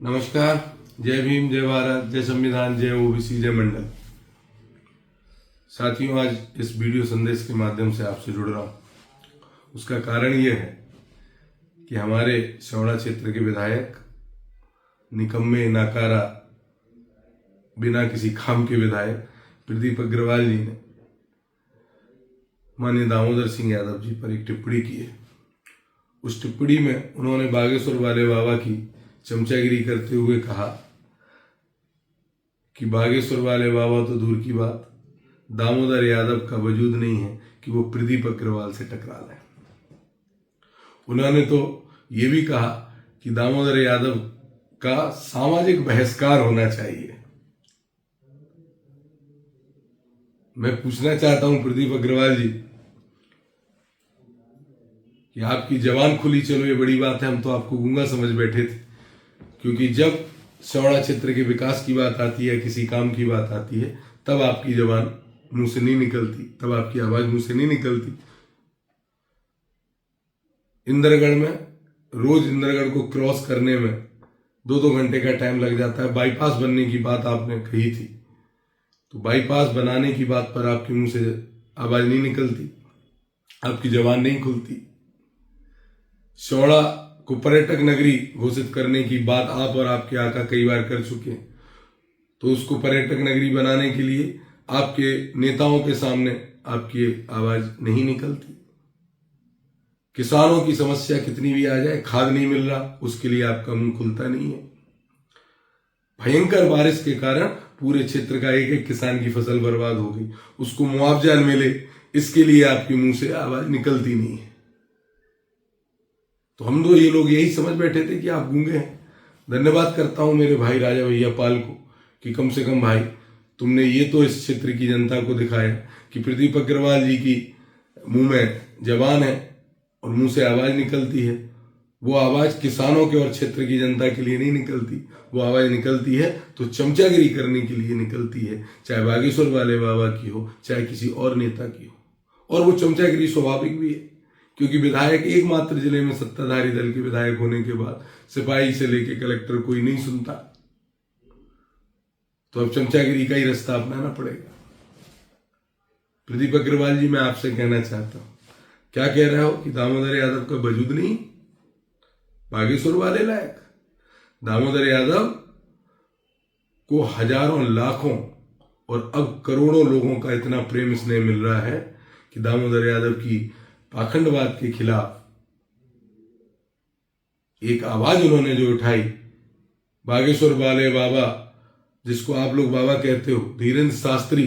नमस्कार। जय भीम, जय भारत, जय संविधान, जय ओबीसी, जय मंडल। साथियों, आज इस वीडियो संदेश के माध्यम से आपसे जुड़ रहा हूं। उसका कारण यह है कि हमारे शौड़ा क्षेत्र के विधायक, निकम्मे, नाकारा, बिना किसी काम के विधायक प्रदीप अग्रवाल जी ने माननीय दामोदर सिंह यादव जी पर एक टिप्पणी की है। उस टिप्पणी में उन्होंने बागेश्वर वाले बाबा की चमचागिरी करते हुए कहा कि बागेश्वर वाले बाबा तो दूर की बात, दामोदर यादव का वजूद नहीं है कि वो प्रदीप अग्रवाल से टकरा लें। उन्होंने तो ये भी कहा कि दामोदर यादव का सामाजिक बहिष्कार होना चाहिए। मैं पूछना चाहता हूं प्रदीप अग्रवाल जी कि आपकी जबान खुली, चलो ये बड़ी बात है, हम तो आपको गूंगा समझ बैठे थे, क्योंकि जब शौड़ा क्षेत्र के विकास की बात आती है, किसी काम की बात आती है, तब आपकी जबान मुंह से नहीं निकलती, तब आपकी आवाज मुंह से नहीं निकलती। इंद्रगढ़ में रोज इंद्रगढ़ को क्रॉस करने में 2-2 घंटे का टाइम लग जाता है। बाईपास बनने की बात आपने कही थी, तो बाईपास बनाने की बात पर आपके मुंह से आवाज नहीं निकलती, आपकी जबान नहीं खुलती। शौड़ा को पर्यटक नगरी घोषित करने की बात आप और आपके आका कई बार कर चुके हैं, तो उसको पर्यटक नगरी बनाने के लिए आपके नेताओं के सामने आपकी आवाज नहीं निकलती। किसानों की समस्या कितनी भी आ जाए, खाद नहीं मिल रहा, उसके लिए आपका मुंह खुलता नहीं है। भयंकर बारिश के कारण पूरे क्षेत्र का एक एक किसान की फसल बर्बाद हो गई, उसको मुआवजा मिले, इसके लिए आपके मुंह से आवाज निकलती नहीं है। तो हम तो ये लोग यही समझ बैठे थे कि आप गूंगे हैं। धन्यवाद करता हूं मेरे भाई राजा भैया पाल को कि कम से कम भाई तुमने ये तो इस क्षेत्र की जनता को दिखाया कि प्रदीप अग्रवाल जी की मुंह में जबान है और मुंह से आवाज निकलती है। वो आवाज किसानों के और क्षेत्र की जनता के लिए नहीं निकलती, वो आवाज निकलती है तो चमचागिरी करने के लिए निकलती है, चाहे बागेश्वर वाले बाबा की हो, चाहे किसी और नेता की हो। और वो चमचागिरी स्वाभाविक भी है, क्योंकि विधायक एकमात्र जिले में सत्ताधारी दल के विधायक होने के बाद सिपाही से लेकर कलेक्टर कोई नहीं सुनता, तो अब चमचागिरी का ही रास्ता अपनाना पड़ेगा। प्रदीप अग्रवाल जी, मैं आपसे कहना चाहता हूं, क्या कह रहे हो कि दामोदर यादव का वजूद नहीं, बागेश्वर वाले लायक? दामोदर यादव को हजारों, लाखों और अब करोड़ों लोगों का इतना प्रेम स्नेह मिल रहा है कि दामोदर यादव की पाखंडवाद के खिलाफ एक आवाज उन्होंने जो उठाई, बागेश्वर वाले बाबा, जिसको आप लोग बाबा कहते हो, धीरेन्द्र शास्त्री,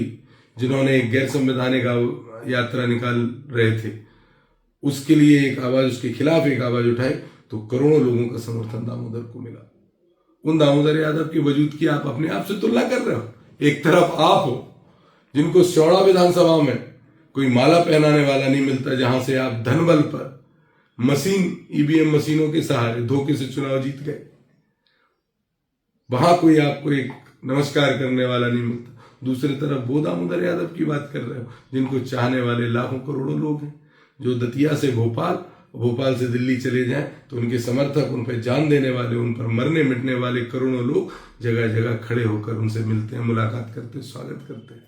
जिन्होंने एक गैर संवैधानिक यात्रा निकाल रहे थे, उसके लिए एक आवाज, उसके खिलाफ एक आवाज उठाई, तो करोड़ों लोगों का समर्थन दामोदर को मिला। उन दामोदर यादव के वजूद की आप अपने आप से तुलना कर रहे हो। एक तरफ आप हो जिनको शौड़ा विधानसभा में कोई माला पहनाने वाला नहीं मिलता, जहां से आप धनबल पर मशीन, ईवीएम मशीनों के सहारे धोखे से चुनाव जीत गए, वहां कोई आपको एक नमस्कार करने वाला नहीं मिलता। दूसरी तरफ वो दामोदर यादव की बात कर रहे हो जिनको चाहने वाले लाखों करोड़ों लोग हैं, जो दतिया से भोपाल से दिल्ली चले जाएं तो उनके समर्थक, उन पर जान देने वाले, उन पर मरने मिटने वाले करोड़ों लोग जगह जगह खड़े होकर उनसे मिलते हैं, मुलाकात करते हैं, स्वागत करते हैं।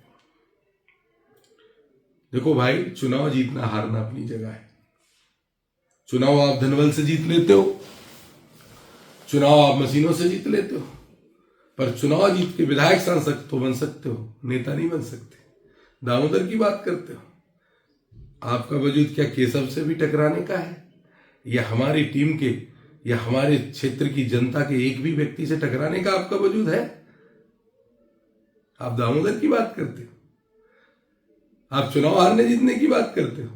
देखो भाई, चुनाव जीतना हारना अपनी जगह है। चुनाव आप धनबल से जीत लेते हो, चुनाव आप मशीनों से जीत लेते हो, पर चुनाव जीत के विधायक सांसद तो बन सकते हो, नेता नहीं बन सकते। दामोदर की बात करते हो, आपका वजूद क्या केशव से भी टकराने का है, या हमारी टीम के, या हमारे क्षेत्र की जनता के एक भी व्यक्ति से टकराने का आपका वजूद है? आप दामोदर की बात करते हो, आप चुनाव हारने जीतने की बात करते हो।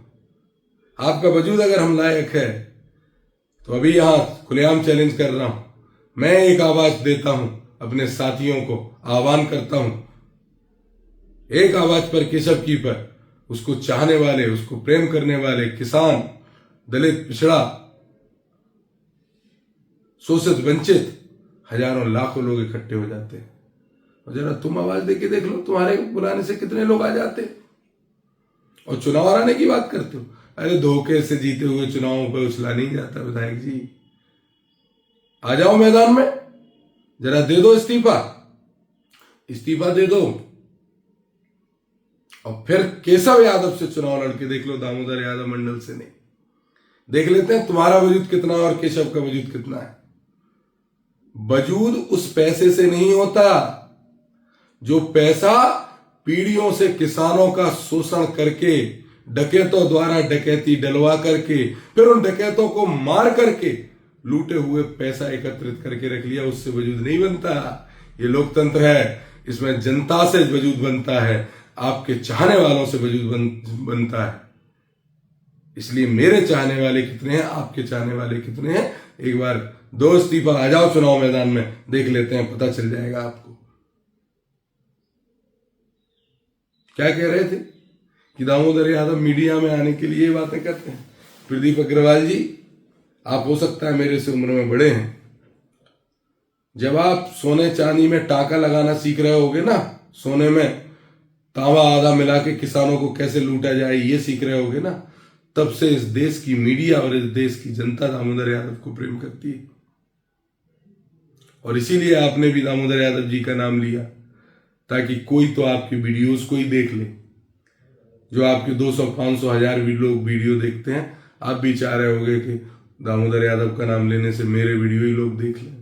आपका वजूद अगर हम लायक है तो अभी यहां खुलेआम चैलेंज कर रहा हूं, मैं एक आवाज देता हूं, अपने साथियों को आह्वान करता हूं, एक आवाज पर केशव की पर उसको चाहने वाले, उसको प्रेम करने वाले किसान, दलित, पिछड़ा, शोषित, वंचित हजारों लाखों लोग इकट्ठे हो जाते हैं। और जरा तुम आवाज देके देख लो, तुम्हारे बुलाने से कितने लोग आ जाते हैं। और चुनाव हराने की बात करते हो, अरे धोखे से जीते हुए चुनावों पर उछला नहीं जाता विधायक जी। आ जाओ मैदान में, जरा दे दो इस्तीफा, इस्तीफा दे दो और फिर केशव यादव से चुनाव लड़के देख लो, दामोदर यादव मंडल से नहीं। देख लेते हैं तुम्हारा वजूद कितना और केशव का वजूद कितना है। वजूद उस पैसे से नहीं होता जो पैसा पीढ़ियों से किसानों का शोषण करके, डकैतों द्वारा डकैती डलवा करके, फिर उन डकैतों को मार करके लूटे हुए पैसा एकत्रित करके रख लिया, उससे वजूद नहीं बनता। ये लोकतंत्र है, इसमें जनता से वजूद बनता है, आपके चाहने वालों से वजूद बनता है। इसलिए मेरे चाहने वाले कितने हैं, आपके चाहने वाले कितने हैं, एक बार दो इस्तीफा, आ जाओ चुनाव मैदान में, देख लेते हैं, पता चल जाएगा आपको। क्या कह रहे थे कि दामोदर यादव मीडिया में आने के लिए बातें करते हैं। प्रदीप अग्रवाल जी, आप हो सकता है मेरे से उम्र में बड़े हैं, जब आप सोने चांदी में टाका लगाना सीख रहे होगे ना, सोने में तांबा आधा मिला के किसानों को कैसे लूटा जाए ये सीख रहे होगे ना, तब से इस देश की मीडिया और इस देश की जनता दामोदर यादव को प्रेम करती है। और इसीलिए आपने भी दामोदर यादव जी का नाम लिया, ताकि कोई तो आपकी वीडियोस को ही देख ले। जो आपके 200, 500, 1000 लोग वीडियो देखते हैं, आप भी चाह रहे होगे कि दामोदर यादव का नाम लेने से मेरे वीडियो ही लोग देख लें।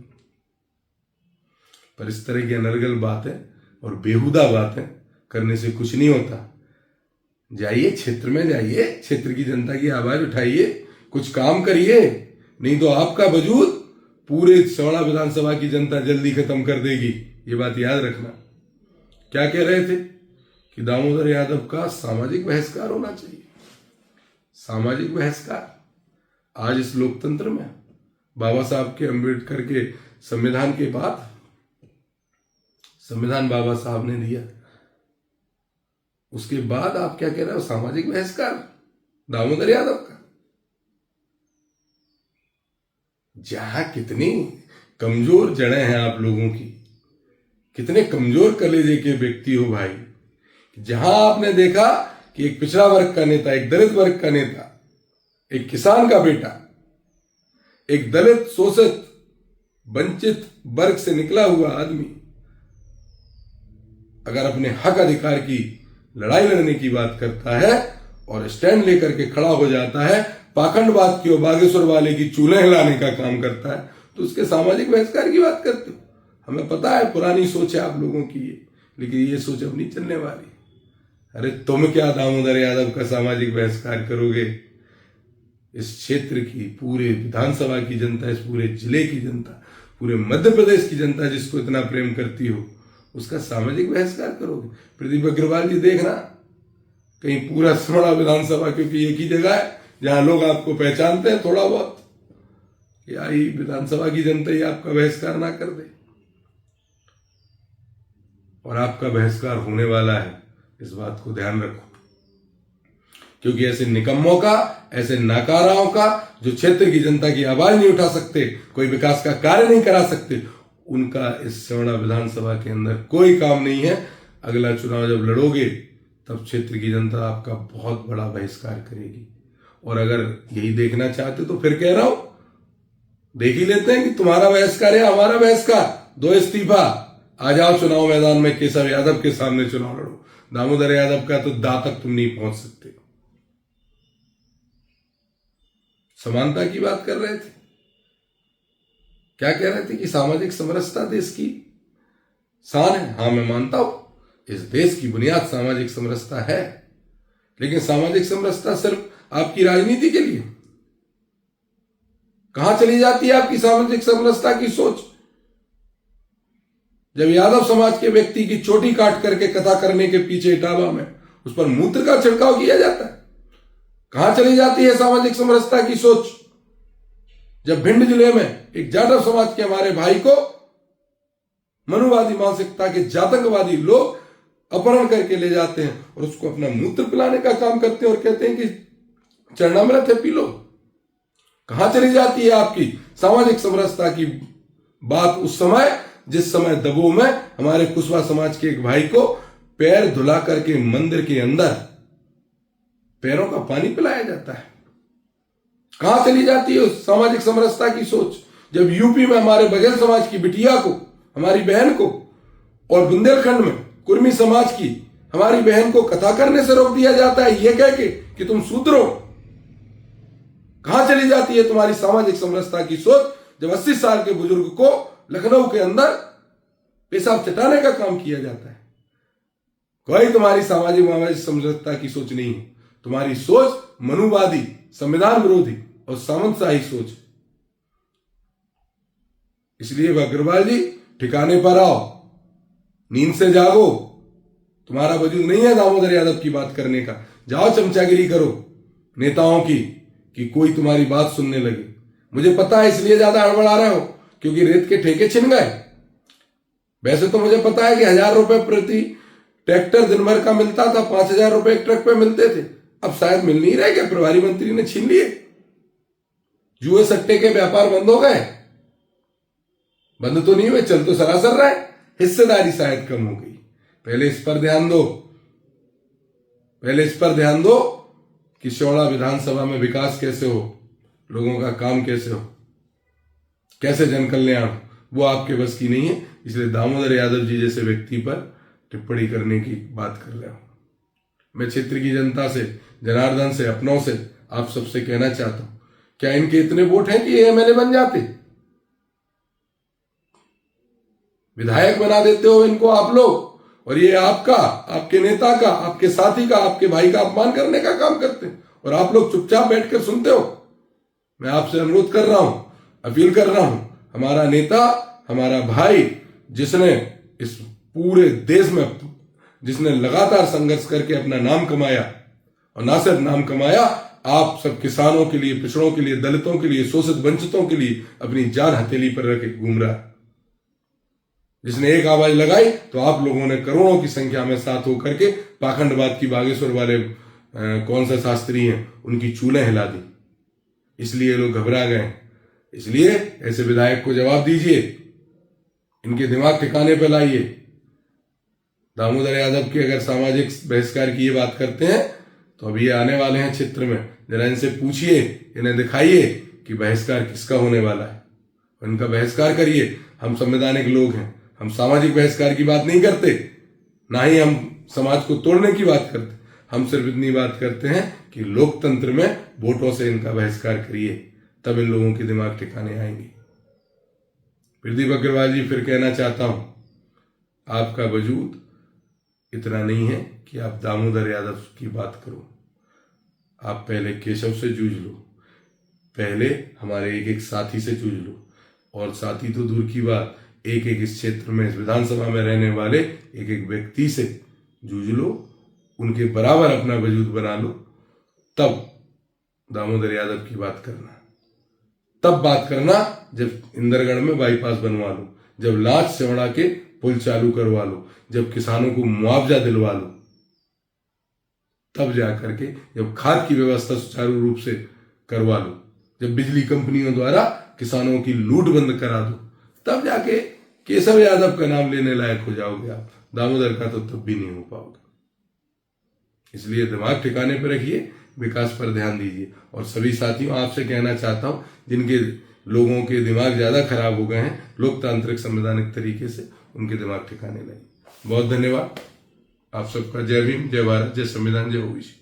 पर इस तरह की अनर्गल बातें और बेहुदा बातें करने से कुछ नहीं होता। जाइए क्षेत्र में, जाइए क्षेत्र की जनता की आवाज उठाइए, कुछ काम करिए, नहीं तो आपका वजूद पूरे सवड़ा विधानसभा की जनता जल्दी खत्म कर देगी। ये बात याद रखना। क्या कह रहे थे कि दामोदर यादव का सामाजिक बहिष्कार होना चाहिए। सामाजिक बहिष्कार आज इस लोकतंत्र में बाबा साहब के, अंबेडकर के संविधान के बाद, संविधान बाबा साहब ने दिया, उसके बाद आप क्या कह रहे हो, सामाजिक बहिष्कार दामोदर यादव का। जहां कितनी कमजोर जड़ें हैं आप लोगों की, कितने कमजोर कलेजे के व्यक्ति हो भाई। जहां आपने देखा कि एक पिछड़ा वर्ग का नेता, एक दलित वर्ग का नेता, एक किसान का बेटा, एक दलित शोषित वंचित वर्ग से निकला हुआ आदमी अगर अपने हक अधिकार की लड़ाई लड़ने की बात करता है और स्टैंड लेकर के खड़ा हो जाता है, पाखंडवाद की और बागेश्वर वाले की चूल्हे हिलाने का काम करता है, तो उसके सामाजिक बहिष्कार की बात करते हो। हमें पता है पुरानी सोच है आप लोगों की ये, लेकिन ये सोच अब नहीं चलने वाली। अरे तुम क्या दामोदर यादव का सामाजिक बहिष्कार करोगे? इस क्षेत्र की पूरे विधानसभा की जनता, इस पूरे जिले की जनता, पूरे मध्य प्रदेश की जनता जिसको इतना प्रेम करती हो, उसका सामाजिक बहिष्कार करोगे? प्रदीप अग्रवाल जी देखना, कहीं पूरा सवड़ा विधानसभा, क्योंकि एक ही जगह है जहां लोग आपको पहचानते हैं थोड़ा बहुत, कि आई विधानसभा की जनता ही आपका बहिष्कार ना कर दे। और आपका बहिष्कार होने वाला है, इस बात को ध्यान रखो। क्योंकि ऐसे निकम्मों का, ऐसे नाकाराओं का, जो क्षेत्र की जनता की आवाज नहीं उठा सकते, कोई विकास का कार्य नहीं करा सकते, उनका इस सवड़ा विधानसभा के अंदर कोई काम नहीं है। अगला चुनाव जब लड़ोगे तब क्षेत्र की जनता आपका बहुत बड़ा बहिष्कार करेगी। और अगर यही देखना चाहते तो फिर कह रहा हूं, देख ही लेते हैं कि तुम्हारा बहिष्कार है हमारा बहिष्कार। दो इस्तीफा, आ जाओ चुनाव मैदान में, केशव यादव के सामने चुनाव लड़ो। दामोदर यादव का तो दांत तक तुम नहीं पहुंच सकते। समानता की बात कर रहे थे, क्या कह रहे थे कि सामाजिक समरसता देश की शान है। हाँ, मैं मानता हूं, इस देश की बुनियाद सामाजिक समरसता है, लेकिन सामाजिक समरसता सिर्फ आपकी राजनीति के लिए। कहां चली जाती है आपकी सामाजिक समरसता की सोच? जब यादव समाज के व्यक्ति की चोटी काट करके कथा करने के पीछे इटावा में उस पर मूत्र का छिड़काव किया जाता है। कहां चली जाती है सामाजिक समरसता की सोच? जब भिंड जिले में एक जाटव समाज के हमारे भाई को मनुवादी मानसिकता के जातकवादी लोग अपहरण करके ले जाते हैं और उसको अपना मूत्र पिलाने का काम करते हैं और कहते हैं कि चरणामृत है, पी लो। कहां चली जाती है आपकी सामाजिक समरसता की बात उस समय, जिस समय दबों में हमारे कुशवा समाज के एक भाई को पैर धुला करके मंदिर के अंदर पैरों का पानी पिलाया जाता है? कहां चली जाती है उस सामाजिक समरसता की सोच? जब यूपी में हमारे बघेल समाज की बिटिया को हमारी बहन को, और बुंदेलखंड में कुर्मी समाज की हमारी बहन को कथा करने से रोक दिया जाता है यह कह के कि तुम शूद्र हो। कहां चली जाती है तुम्हारी सामाजिक समरसता की सोच जब 80 साल के बुजुर्ग को लखनऊ के अंदर पेशाब चटाने का काम किया जाता है। कोई तुम्हारी सामाजिक समरसता की सोच नहीं है। तुम्हारी सोच मनुवादी, संविधान विरोधी और सामंतशाही सोच है। इसलिए अग्रवाल जी, ठिकाने पर आओ, नींद से जागो। तुम्हारा वजूद नहीं है दामोदर यादव की बात करने का। जाओ चमचागिरी करो नेताओं की कि कोई तुम्हारी बात सुनने लगे। मुझे पता है इसलिए ज्यादा हड़बड़ा रहे हो क्योंकि रेत के ठेके छिन गए। वैसे तो मुझे पता है कि 1000 रुपए प्रति ट्रैक्टर दिन भर का मिलता था, 5000 रुपए एक ट्रक पे मिलते थे। अब शायद मिल नहीं रहे, क्या प्रभारी मंत्री ने छीन लिए? जुए सट्टे के व्यापार बंद हो गए? बंद तो नहीं हुए, चल तो सरासर रहे। हिस्सेदारी शायद कम हो गई। पहले इस पर ध्यान दो कि शौड़ा विधानसभा में विकास कैसे हो, लोगों का काम कैसे हो, कैसे जन कल्याण, वो आपके बस की नहीं है। इसलिए दामोदर यादव जी जैसे व्यक्ति पर टिप्पणी करने की बात कर रहा हूं। मैं क्षेत्र की जनता से, जनार्दन से, अपनों से, आप सबसे कहना चाहता हूं, क्या इनके इतने वोट हैं कि ये एमएलए बन जाते? विधायक बना देते हो इनको आप लोग, और ये आपका, आपके नेता का, आपके साथी का, आपके भाई का अपमान करने का काम करते हैं, और आप लोग चुपचाप बैठकर सुनते हो। मैं आपसे अनुरोध कर रहा हूं, अपील कर रहा हूं, हमारा नेता, हमारा भाई, जिसने इस पूरे देश में, जिसने लगातार संघर्ष करके अपना नाम कमाया, और ना सिर्फ नाम कमाया, आप सब किसानों के लिए, पिछड़ों के लिए, दलितों के लिए, शोषित वंचितों के लिए अपनी जान हथेली पर रखे घूम रहा है। जिसने एक आवाज लगाई तो आप लोगों ने करोड़ों की संख्या में साथ होकर के पाखंडवाद की बागेश्वर वाले कौन सा शास्त्री हैं, उनकी चूलें हिला दी। इसलिए लोग घबरा गए। इसलिए ऐसे विधायक को जवाब दीजिए, इनके दिमाग ठिकाने पर लाइए। दामोदर यादव की अगर सामाजिक बहिष्कार की ये बात करते हैं तो अभी ये आने वाले हैं क्षेत्र में, जरा इनसे पूछिए, इन्हें दिखाइए कि बहिष्कार किसका होने वाला है, उनका बहिष्कार करिए। हम संवैधानिक लोग हैं, हम सामाजिक बहिष्कार की बात नहीं करते, ना ही हम समाज को तोड़ने की बात करते। हम सिर्फ इतनी बात करते हैं कि लोकतंत्र में वोटों से इनका बहिष्कार करिए, तब इन लोगों के दिमाग ठिकाने आएंगे। प्रदीप अग्रवाल जी, फिर कहना चाहता हूं, आपका वजूद इतना नहीं है कि आप दामोदर यादव की बात करो। आप पहले केशव से जूझ लो, पहले हमारे एक एक साथी से जूझ लो, और साथी तो दूर की बात, एक एक इस क्षेत्र में, इस विधानसभा में रहने वाले एक एक व्यक्ति से जूझ लो, उनके बराबर अपना वजूद बना लो, तब दामोदर यादव की बात करना। तब बात करना जब इंदरगढ़ में बाईपास बनवा लो, जब लाच सेवड़ा के पुल चालू करवा लो, जब किसानों को मुआवजा दिलवा लो, तब जाकर के, जब खाद की व्यवस्था सुचारू रूप से करवा लो, जब बिजली कंपनियों द्वारा किसानों की लूट बंद करा दो, तब जाके केशव यादव का नाम लेने लायक हो जाओगे आप। दामोदर का तो तब भी नहीं हो पाओगे। इसलिए दिमाग ठिकाने पर रखिए, विकास पर ध्यान दीजिए। और सभी साथियों, आपसे कहना चाहता हूं, जिनके लोगों के दिमाग ज्यादा खराब हो गए हैं लोकतांत्रिक संवैधानिक तरीके से, उनके दिमाग ठिकाने लाइए। बहुत धन्यवाद आप सबका। जय भीम, जय भारत, जय संविधान, जय ओबीसी।